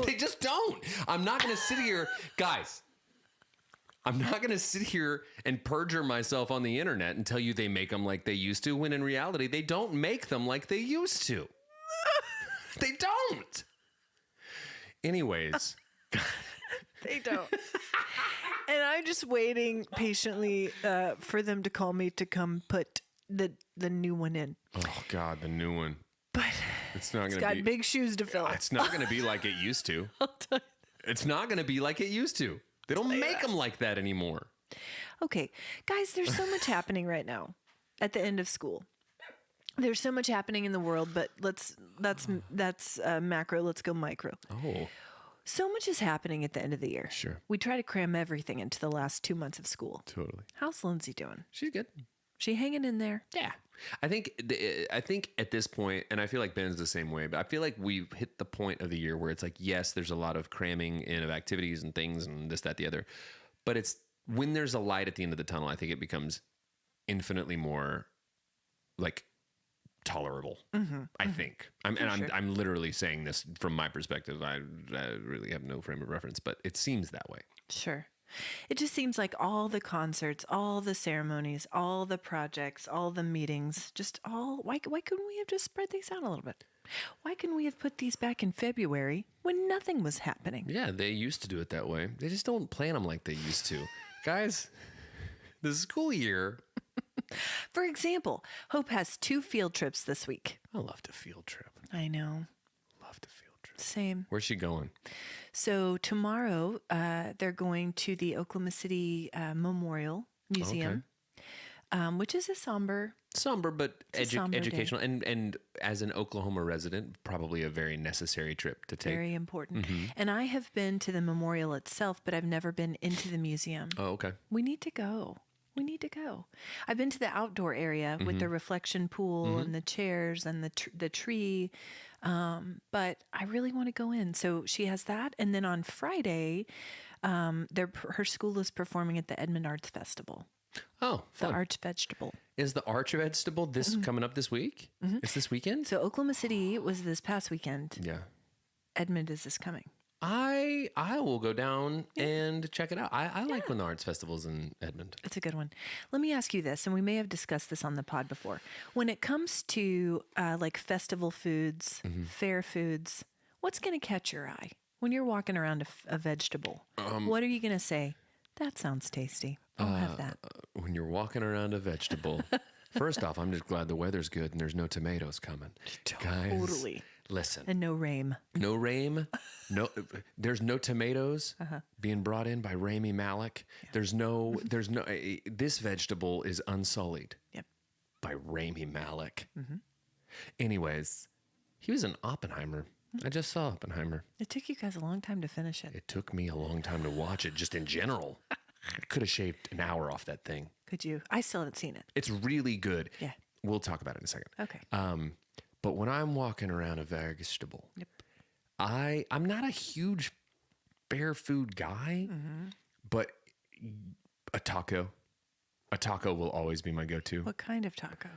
They just don't. I'm not going to sit here, guys. I'm not going to sit here and perjure myself on the internet and tell you they make them like they used to, when in reality, they don't make them like they used to. They don't. Anyways. They don't. And I'm just waiting patiently for them to call me to come put the new one in. Oh, God, the new one. But it's not going to got be. big shoes to fill. It's not going to be like it used to. I'll tell you. It's not going to be like it used to. They don't make them like that anymore. Okay, guys, there's so much happening right now at the end of school. There's so much happening in the world, but that's macro. Let's go micro. Oh, So much is happening at the end of the year. Sure. We try to cram everything into the last 2 months of school. totally. How's Lindsay doing? She's good. She hanging in there? Yeah. I think at this point, and I feel like Ben's the same way, but I feel like we've hit the point of the year where it's like, yes, there's a lot of cramming in of activities and things and this, that, the other. But it's when there's a light at the end of the tunnel, I think it becomes infinitely more like tolerable. I think. I'm literally saying this from my perspective. I really have no frame of reference, but it seems that way. Sure. It just seems like all the concerts, all the ceremonies, all the projects, all the meetings, just all, why couldn't we have just spread these out a little bit? Why couldn't we have put these back in February when nothing was happening? Yeah, they used to do it that way. They just don't plan them like they used to. Guys, the school year. For example, Hope has 2 field trips this week. I love the field trip. I know. Love the field trip. Same. Where's she going? So tomorrow, they're going to the Oklahoma City Memorial Museum, which is a somber, but somber educational. And as an Oklahoma resident, probably a very necessary trip to take. very important. And I have been to the memorial itself, but I've never been into the museum. Oh, okay. We need to go. We need to go. I've been to the outdoor area with the reflection pool and the chairs and the tree, but I really want to go in. So she has that, and then on Friday, her school is performing at the Edmond Arts Festival. Oh, The fun. Arch Vegetable. Is the Arch Vegetable coming up this week? It's this weekend? So Oklahoma City was this past weekend. Yeah. Edmond is this coming. I will go down and check it out. I like when the arts festival's in Edmond. It's a good one. Let me ask you this, and we may have discussed this on the pod before. When it comes to like festival foods, fair foods, what's going to catch your eye when you're walking around a vegetable? What are you going to say? That sounds tasty. I'll have that. When you're walking around a vegetable, first off, I'm just glad the weather's good and there's no tomatoes coming. Totally. Guys, listen. And no rain. No rain. No, there's no tomatoes being brought in by Rami Malek. Yeah. This vegetable is unsullied by Rami Malek. Anyways, he was in Oppenheimer. I just saw Oppenheimer. It took you guys a long time to finish it. It took me a long time to watch it, just in general. I could have shaved an hour off that thing. Could you? I still haven't seen it. It's really good. Yeah. We'll talk about it in a second. Okay. But when I'm walking around a vegetable, I'm not a huge fair food guy, but a taco will always be my go-to. What kind of taco?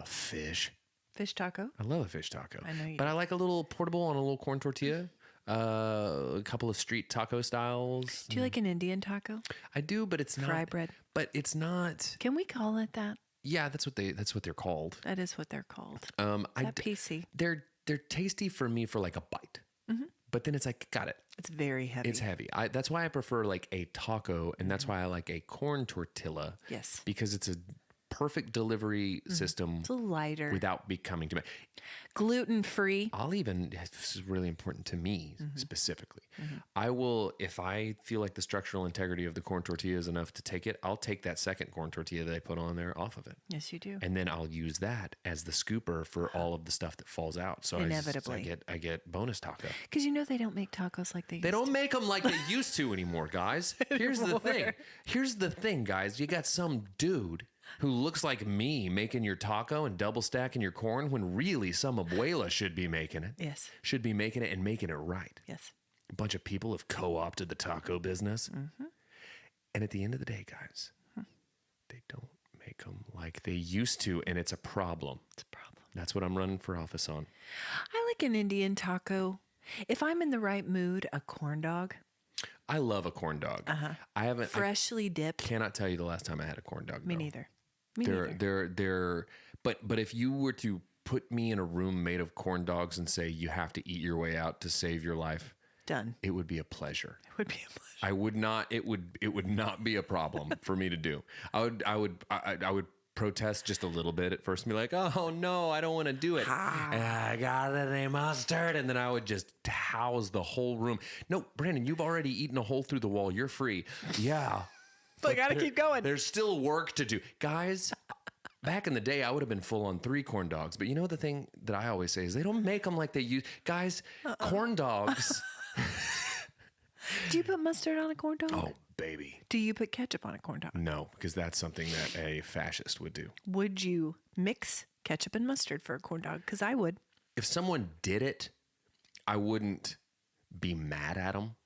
Fish. Fish taco? I love a fish taco. I know you But do. I like a little portable on a little corn tortilla. A couple of street taco styles. Do you like an Indian taco? I do, but it's not Fry bread? But it's not. Can we call it that? Yeah, that's what they're called. That is what they're called. That PC. They're tasty for me for like a bite, but then it's like, got it. It's very heavy. It's heavy. That's why I prefer like a taco, and that's why I like a corn tortilla. Yes. Because it's a perfect delivery system. It's a little lighter. Without becoming too much. Gluten-free. This is really important to me specifically. I will, if I feel like the structural integrity of the corn tortilla is enough to take it, I'll take that second corn tortilla that I put on there off of it. Yes, you do. And then I'll use that as the scooper for all of the stuff that falls out. So Inevitably. I get bonus taco. Because they don't make tacos like they used They don't to. make them like they used to anymore, guys. Here's the thing. Here's the thing, guys. You got some dude who looks like me making your taco and double stacking your corn when really some abuela should be making it. Yes. Should be making it and making it right. Yes. A bunch of people have co-opted the taco business. And at the end of the day, guys, they don't make them like they used to, and it's a problem. It's a problem. That's what I'm running for office on. I like an Indian taco. If I'm in the right mood, a corn dog. I love a corn dog. I haven't Freshly dipped. cannot tell you the last time I had a corn dog. Me though. neither. Me neither. They're but if you were to put me in a room made of corn dogs and say you have to eat your way out to save your life, Done. it would be a pleasure. It would be a pleasure. I would not. It would not be a problem for me to do. I would protest just a little bit at first and be like, oh no, I don't want to do it. I got any mustard, and then I would just house the whole room. No, Brandon, you've already eaten a hole through the wall. You're free. Yeah, But I gotta keep going. There's still work to do, guys. Back in the day, I would have been full on 3 corn dogs. But you know the thing that I always say is they don't make them like they used. Guys, corn dogs. Do you put mustard on a corn dog? Oh, baby. Do you put ketchup on a corn dog? No, because that's something that a fascist would do. Would you mix ketchup and mustard for a corn dog? Because I would. If someone did it, I wouldn't be mad at them.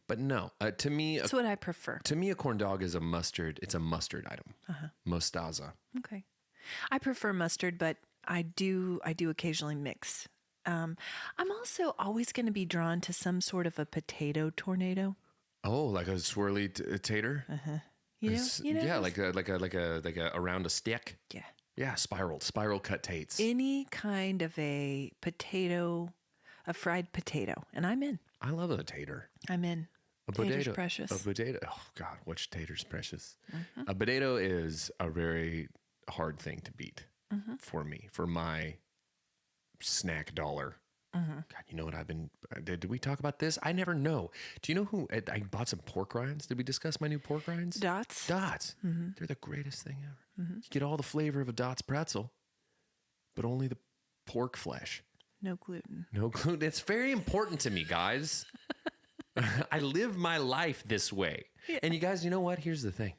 But no, to me, That's what I prefer. a corn dog is a mustard. It's a mustard item. Mostaza. Okay. I prefer mustard, but I do occasionally mix. I'm also always going to be drawn to some sort of a potato tornado. Oh, like a swirly tater. You know? Yeah, like a around a stick. Yeah. Yeah, spiral cut tates. Any kind of a potato, a fried potato, and I'm in. I love a tater. I'm in. A Tater's potato. precious. A potato. Oh God, which tater's precious? A potato is a very hard thing to beat for me, for my snack dollar. God, you know what I've been? Did we talk about this? I never know. Do you know who? I bought some pork rinds. Did we discuss my new pork rinds? Dots. Dots. They're the greatest thing ever. You get all the flavor of a Dots pretzel, but only the pork flesh. No gluten. No gluten. It's very important to me, guys. I live my life this way. Yeah. And you guys, you know what? Here's the thing.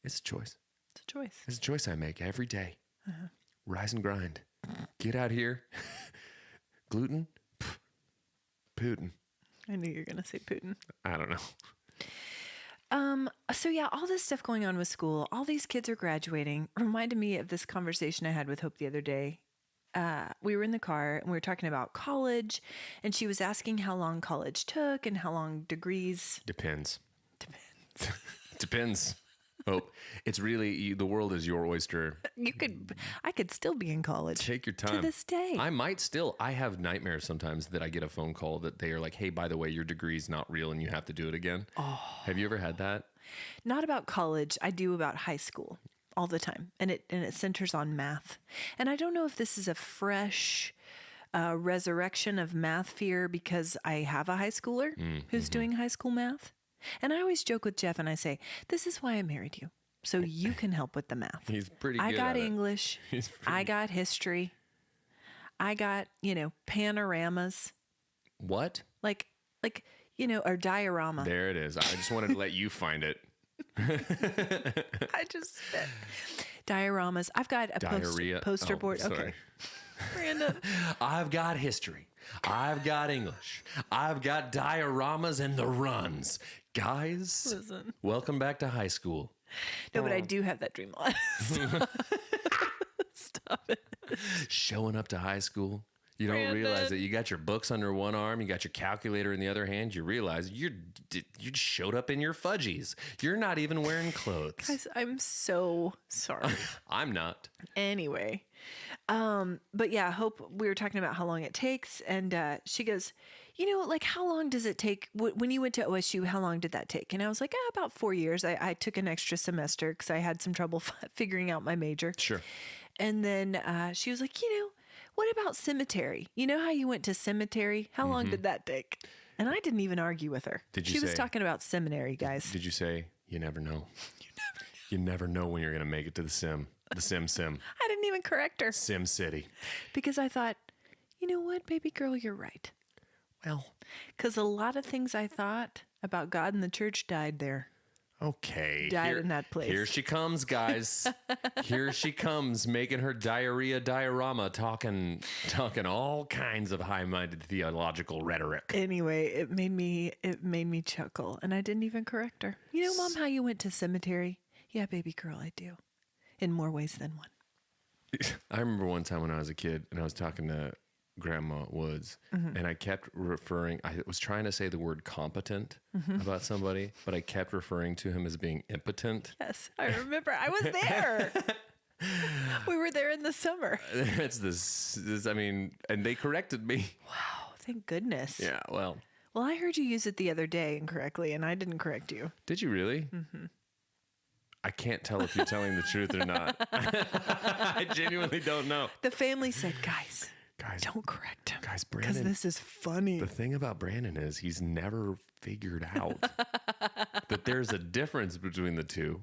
It's a choice. It's a choice. It's a choice I make every day. Rise and grind. Get out here. Gluten. Pff, Putin. I knew you were going to say Putin. I don't know. So yeah, all this stuff going on with school, all these kids are graduating. Reminded me of this conversation I had with Hope the other day. We were in the car and we were talking about college, and she was asking how long college took and how long degrees. Depends. Depends. Hope. It's really, the world is your oyster. I could still be in college. Take your time. To this day. I have nightmares sometimes that I get a phone call that they are like, hey, by the way, your degree's not real and you have to do it again. Oh. Have you ever had that? Not about college. I do about high school all the time. And it centers on math. And I don't know if this is a fresh resurrection of math fear because I have a high schooler who's doing high school math. And I always joke with Jeff and I say, this is why I married you. So you can help with the math. He's pretty good I got at English. I got history. I got, panoramas. What? Like, or diorama. There it is. I just wanted to let you find it. I just said dioramas. I've got a poster board. Sorry. Okay. Brandon. I've got history. I've got English. I've got dioramas and the runs. Guys, Listen. Welcome back to high school. No, but I do have that dream a lot. Stop it. Showing up to high school. You don't realize that you got your books under one arm, you got your calculator in the other hand. You realize you just showed up in your fudgies. You're not even wearing clothes. Guys, I'm so sorry. I'm not. Anyway, but yeah, Hope, we were talking about how long it takes, and she goes, how long does it take when you went to OSU? How long did that take? And I was like, about 4 years. I took an extra semester because I had some trouble figuring out my major. Sure. And then she was like, what about cemetery? You know how you went to cemetery? How long did that take? And I didn't even argue with her. She was talking about seminary, guys. Did you say, you never know? You never know when you're going to make it to the sim. The sim. I didn't even correct her. Sim City. Because I thought, you know what, baby girl, you're right. Well. Because a lot of things I thought about God and the church died there. Okay. Died in that place. Here she comes, guys. Here she comes, making her diarrhea diorama, talking all kinds of high-minded theological rhetoric. Anyway, it made me chuckle, and I didn't even correct her. You know, Mom, how you went to cemetery? Yeah, baby girl, I do. In more ways than one. I remember one time when I was a kid, and I was talking to Grandma Woods, and I kept referring, I was trying to say the word competent about somebody, but I kept referring to him as being impotent. Yes, I remember. I was there. We were there in the summer. It's this, I mean, and they corrected me. Wow, thank goodness. Yeah, well. Well, I heard you use it the other day incorrectly, and I didn't correct you. Did you really? I can't tell if you're telling the truth or not. I genuinely don't know. The family said, guys, don't correct him. Guys, because Brandon, this is funny. the thing about Brandon is he's never figured out that there's a difference between the two.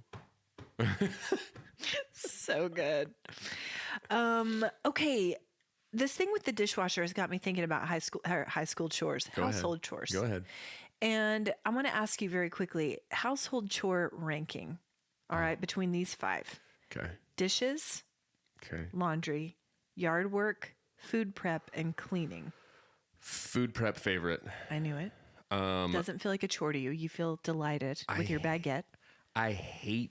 So good. Okay. This thing with the dishwasher has got me thinking about high school chores, household chores. Go ahead. And I want to ask you very quickly, household chore ranking. All right, between these 5. Okay. Dishes, Okay. laundry, yard work, food prep, and cleaning. Food prep favorite. I knew it. Doesn't feel like a chore to you. You feel delighted with your baguette. I hate.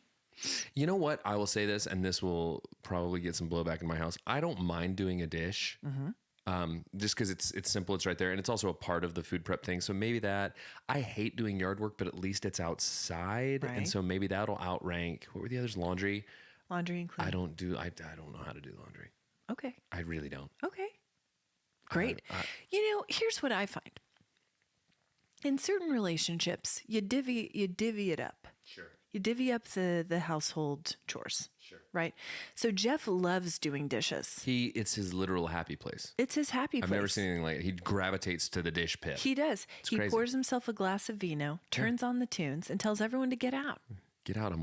You know what? I will say this, and this will probably get some blowback in my house. I don't mind doing a dish, just because it's simple. It's right there, and it's also a part of the food prep thing. So maybe that. I hate doing yard work, but at least it's outside, Right. and so maybe that'll outrank. What were the others? Laundry. Laundry and cleaning. I don't know how to do laundry. Okay. I really don't. Okay. Great. You know, here's what I find. In certain relationships, you divvy it up. Sure. You divvy up the household chores. Sure. Right? So Jeff loves doing dishes. It's his literal happy place. It's his happy place. I've never seen anything like it. He gravitates to the dish pit. He does. He crazy. pours himself a glass of vino, turns on the tunes, and tells everyone to get out. Get out!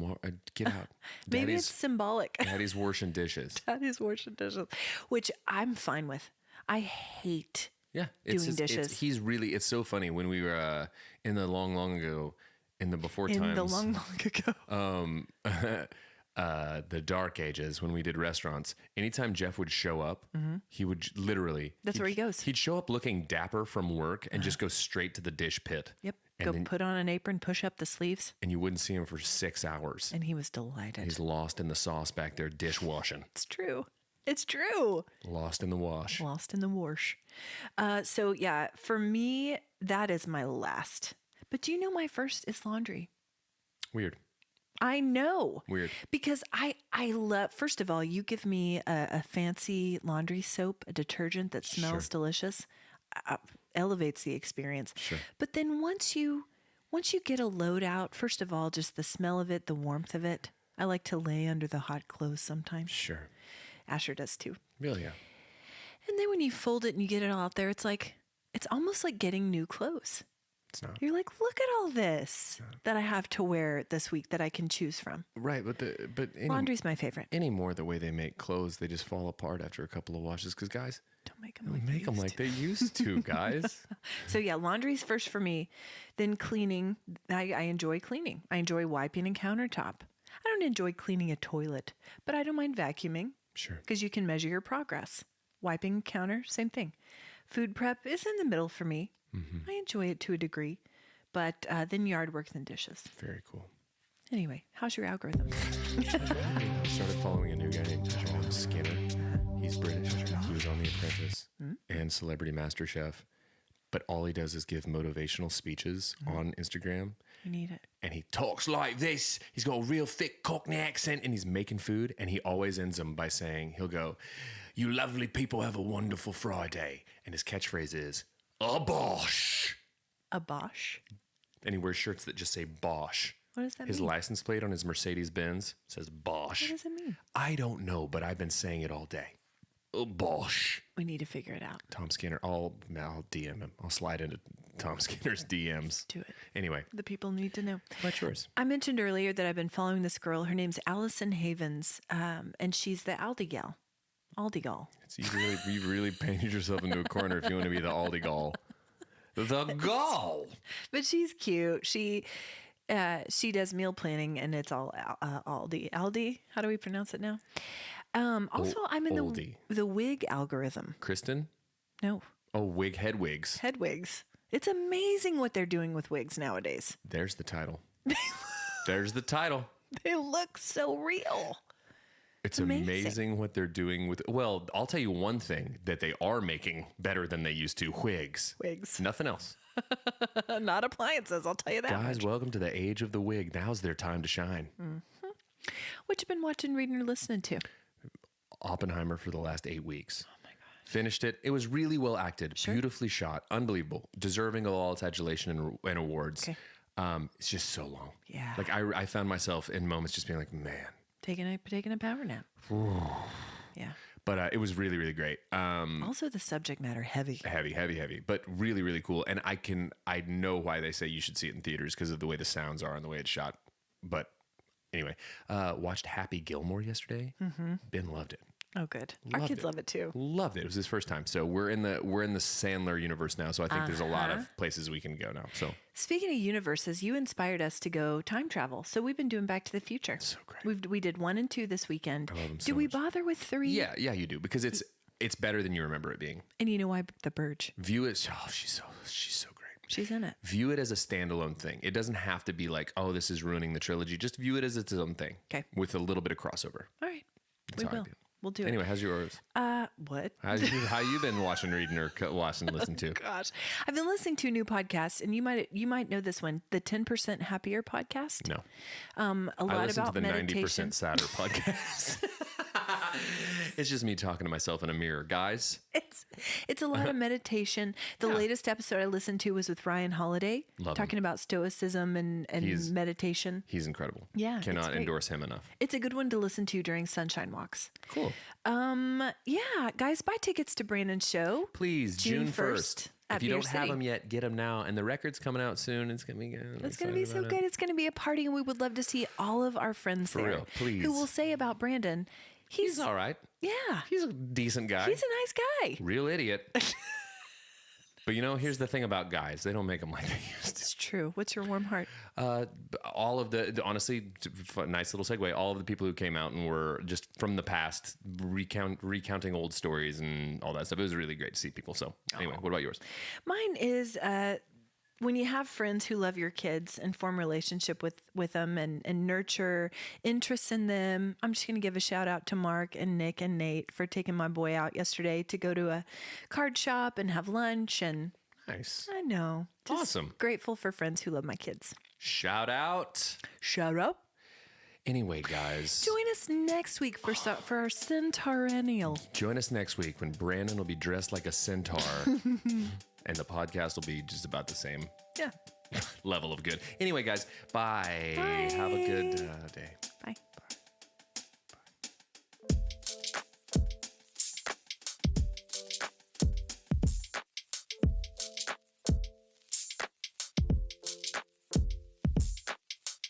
Get out! Maybe it's symbolic. Daddy's washing dishes. Daddy's washing dishes, which I'm fine with. I hate doing dishes. It's so funny when we were in the long ago, in the before times. In the long ago. The dark ages when we did restaurants, anytime Jeff would show up, he would literally. That's where he goes. He'd show up looking dapper from work and just go straight to the dish pit. Yep. And Go put on an apron, push up the sleeves. And you wouldn't see him for 6 hours. And he was delighted. He's lost in the sauce back there dishwashing. It's true. It's true. Lost in the wash. Lost in the wash. So yeah, for me, that is my last. But do you know my first is laundry? Weird. I know. Weird. Because I love, first of all, you give me a fancy laundry soap, a detergent that smells delicious, elevates the experience. Sure. But then once you get a load out, first of all, just the smell of it, the warmth of it. I like to lay under the hot clothes sometimes. Sure. Asher does too. Really, yeah. And then when you fold it and you get it all out there, it's almost like getting new clothes. It's not. You're like, look at all this that I have to wear this week that I can choose from. Right, but Laundry's my favorite. Anymore, the way they make clothes, they just fall apart after a couple of washes. Because guys, don't make them like they used to, guys. So yeah, laundry's first for me. Then cleaning. I enjoy cleaning. I enjoy wiping a countertop. I don't enjoy cleaning a toilet, but I don't mind vacuuming. Sure. Because you can measure your progress. Wiping counter, same thing. Food prep is in the middle for me. I enjoy it to a degree, but then yard work, then dishes. Very cool. Anyway, how's your algorithm? I started following a new guy named Tom Skinner. He's British. He was on The Apprentice and Celebrity MasterChef, but all he does is give motivational speeches on Instagram. You need it. And he talks like this. He's got a real thick Cockney accent, and he's making food, and he always ends them by saying, he'll go, "You lovely people have a wonderful Friday." And his catchphrase is, "A Bosh." A Bosch? And he wears shirts that just say Bosch. What does that His mean? license plate on his Mercedes-Benz says Bosch. What does it mean? I don't know, but I've been saying it all day. A Bosch. We need to figure it out. Tom Skinner. I'll DM him. I'll slide into Tom Skinner's DMs. Do it. Anyway. The people need to know. What's yours? I mentioned earlier that I've been following this girl. Her name's Allison Havens, and she's the Aldi gal. Aldi gal. You've really painted yourself into a corner if you want to be the Aldi gal. The gal. But she's cute. She she does meal planning, and it's all Aldi. Aldi? How do we pronounce it now? Also, I'm in Oldie. the wig algorithm. Kristen? No, Oh, head wigs. head wigs. It's amazing what they're doing with wigs nowadays. There's the title. There's the title. They look so real. It's amazing what they're doing with. Well, I'll tell you one thing that they are making better than they used to: wigs. Wigs. Nothing else. Not appliances, I'll tell you that. Guys, much. welcome to the age of the wig. Now's their time to shine. What you been watching, reading, or listening to? Oppenheimer for the last 8 weeks. Oh my God. Finished it. It was really well acted, beautifully shot, unbelievable, deserving of all its adulation and awards. Okay. It's just so long. Yeah. Like I found myself in moments just being like, man. Taking a power nap. Yeah. But it was really, really great. Also, the subject matter heavy. Heavy, but really, really cool. And I know why they say you should see it in theaters because of the way the sounds are and the way it's shot. But anyway, watched Happy Gilmore yesterday. Ben loved it. Oh, good. Our kids love it too. Loved it. It was his first time. So we're in the Sandler universe now. So I think there's a lot of places we can go now. So speaking of universes, you inspired us to go time travel. So we've been doing Back to the Future. So great. We did 1 and 2 this weekend. I love them so Do we much. bother with 3? Yeah, you do because it's better than you remember it being. And you know why? The Burge. View it. Oh, she's so great. She's in it. View it as a standalone thing. It doesn't have to be like, oh, this is ruining the trilogy. Just view it as its own thing. Okay. With a little bit of crossover. All right. That's We how I will. do. We'll do Anyway, how's yours? it. What? How you been watching, reading, or watching, listening to? Gosh, I've been listening to a new podcast, and you might know this one, the 10% Happier podcast. No. A I lot listen about to the meditation. 90% sadder podcast. It's just me talking to myself in a mirror. Guys, It's a lot of meditation. The latest episode I listened to was with Ryan Holiday, Love talking about stoicism and He's- meditation. he's incredible. Yeah, it's Cannot great. endorse him enough. It's a good one to listen to during sunshine walks. Cool. Yeah, guys, buy tickets to Brandon's show. Please, June 1st. at If you Beer don't have City. them yet, get them now. And the record's coming out soon. It's going to be good. It's going to be so good. It's going to be a party, and we would love to see all of our friends For there. real, please. Who will say about Brandon, He's all right. yeah, He's a decent guy. he's a nice guy. Real idiot. But here's the thing about guys. They don't make them like they used to. It's true. What's your warm heart? All of honestly, nice little segue. All of the people who came out and were just from the past, recounting old stories and all that stuff. It was really great to see people. So anyway, what about yours? Mine is when you have friends who love your kids and form relationship with them and nurture interests in them. I'm just going to give a shout out to Mark and Nick and Nate for taking my boy out yesterday to go to a card shop and have lunch. And Nice. I know. Just Awesome. Grateful for friends who love my kids. Shout out. Shout out. Anyway, guys, Join us next week for our Centennial. join us next week when Brandon will be dressed like a centaur and the podcast will be just about the same Yeah. level of good. Anyway, guys, bye. Bye. Have a good day.